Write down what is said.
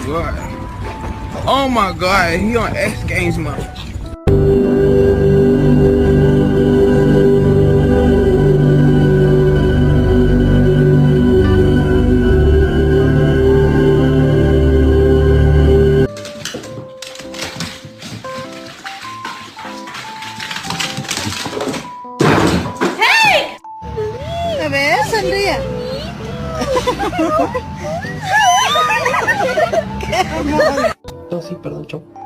god. Oh my god, he on X Games mode. ¿Ves? Sonríe. No, sí, perdón, chao.